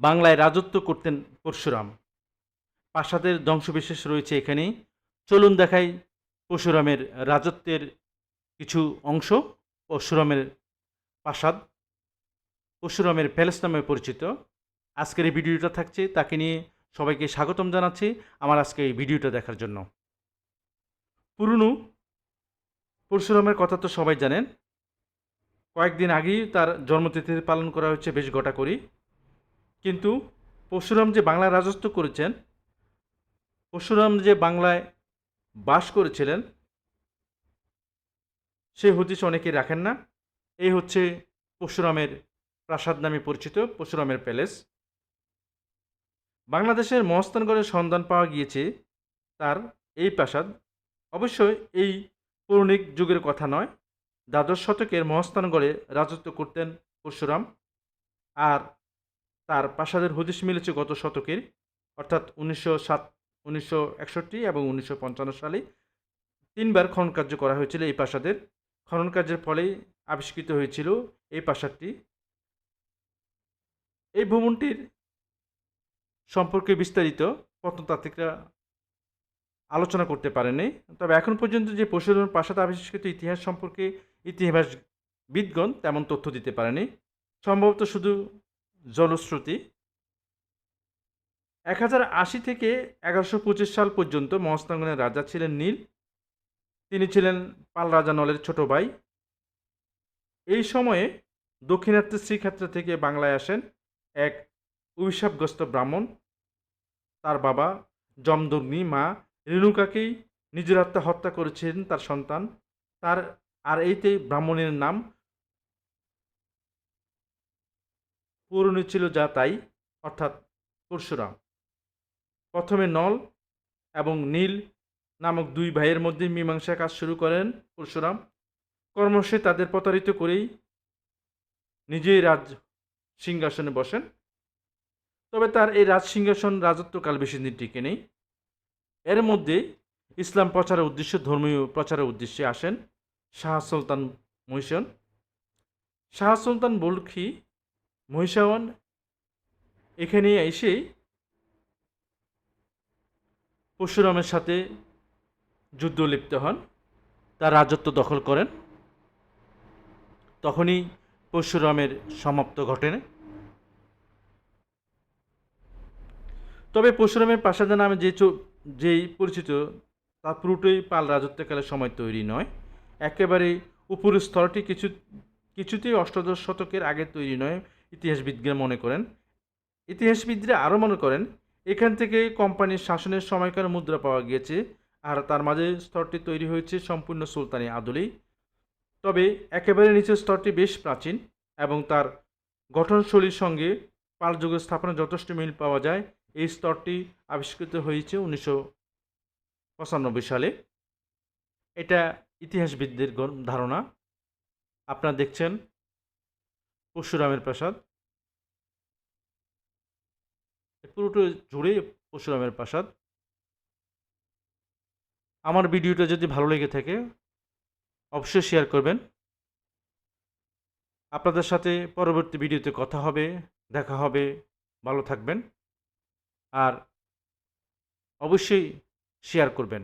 বাংলায় রাজত্ব করতেন পরশুরাম। প্রাসাদের ধ্বংসবিশেষ রয়েছে এখানেই। চলুন দেখাই পরশুরামের রাজত্বের কিছু অংশ। পরশুরামের প্রাসাদ পরশুরামের প্যালেস নামে পরিচিত। আজকের এই ভিডিওটা থাকছে তাকে নিয়ে। সবাইকে স্বাগতম জানাচ্ছি আমার আজকে এই ভিডিওটা দেখার জন্য। পুরনো পরশুরামের কথা তো সবাই জানেন। কয়েকদিন আগেই তার জন্মতিথি পালন করা হচ্ছে বেশ গোটাকরি। কিন্তু পরশুরাম যে বাংলায় রাজত্ব করেছেন, পরশুরাম যে বাংলায় বাস করেছিলেন, সে হদিস অনেকেই রাখেন না। এই হচ্ছে পরশুরামের প্রাসাদ নামে পরিচিত পরশুরামের প্যালেস। বাংলাদেশের মহাস্থানগড়ের সন্ধান পাওয়া গিয়েছে তার এই প্রাসাদ। অবশ্যই এই পৌরাণিক যুগের কথা নয়, দ্বাদশ শতকের মহাস্থানগড়ে রাজত্ব করতেন পরশুরাম। আর তার প্রাসাদের হদিশ মিলেছে গত শতকের, অর্থাৎ 1961 এবং 1955 সালে তিনবার খনন কার্য করা হয়েছিল এই প্রাসাদের। খনন কার্যের ফলেই আবিষ্কৃত হয়েছিল এই প্রাসাদটি। এই ভবনটির সম্পর্কে বিস্তারিত প্রত্নতাত্ত্বিকরা আলোচনা করতে পারেনি। তবে এখন পর্যন্ত যে পরশুরামের প্রাসাদ আবিষ্কৃত ইতিহাস সম্পর্কে ইতিহাসবিদগণ তেমন তথ্য দিতে পারেনি, সম্ভবত শুধু জলশ্রুতি। 1080 থেকে 1125 সাল পর্যন্ত মহাস্থানগড়ের রাজা ছিলেন নীল। তিনি ছিলেন পাল রাজা নলের ছোট ভাই। এই সময়ে দক্ষিণাত্যের শ্রীক্ষেত্র থেকে বাংলায় আসেন এক অভিশাপগ্রস্ত ব্রাহ্মণ। তার বাবা জমদগ্নি, মা রেণুকাকেই নিজের হত্যা করেছেন তার সন্তান। তার আর এইতে ব্রাহ্মণের নাম পুরনো ছিল যা তাই, অর্থাৎ পরশুরাম। প্রথমে নল এবং নীল নামক দুই ভাইয়ের মধ্যে মীমাংসা কাজ শুরু করেন পরশুরাম। ক্রমশই তাদের প্রতারিত করেই নিজেই রাজ সিংহাসনে বসেন। তবে তার এই রাজ সিংহাসন রাজত্বকাল বেশি দিন টিকে নেই। এর মধ্যে ইসলাম প্রচারের উদ্দেশ্যে, ধর্মীয় প্রচারের উদ্দেশ্যে আসেন শাহ সুলতান মহিষাওয়ান। শাহ সুলতান বলখি মহিষাওয়ান এখানে এসেই পরশুরামের সাথে যুদ্ধ লিপ্ত হন, তার রাজত্ব দখল করেন। তখনই পরশুরামের সমাপ্ত ঘটে। তবে পরশুরামের প্রাসাদের নামে যেই পরিচিত তা পুরোটাই পাল রাজত্বকালের সময় তৈরি নয়। একেবারে উপরের স্তরটি কিছুতেই অষ্টাদশ শতকের আগে তৈরি নয় ইতিহাসবিদরা মনে করেন। ইতিহাসবিদরা আরও মনে করেন এখান থেকে কোম্পানির শাসনের সময়কার মুদ্রা পাওয়া গিয়েছে, আর তার মাঝে স্তরটি তৈরি হয়েছে সম্পূর্ণ সুলতানি আদলেই। তবে একেবারে নিচের স্তরটি বেশ প্রাচীন এবং তার গঠনশৈলীর সঙ্গে পাল যুগের স্থাপনা যথেষ্ট মিল পাওয়া যায়। এই স্তরটি আবিষ্কৃত হয়েছে 1995 সালে। এটা ইতিহাসবিদদের ধারণা। আপনারা দেখছেন পরশুরামের প্রাসাদ, পুরোটা জুড়ে পরশুরামের প্রাসাদ। আমার ভিডিওটা যদি ভালো লেগে থাকে অবশ্যই শেয়ার করবেন। আপনাদের সাথে পরবর্তী ভিডিওতে কথা হবে, দেখা হবে। ভালো থাকবেন আর অবশ্যই শেয়ার করবেন।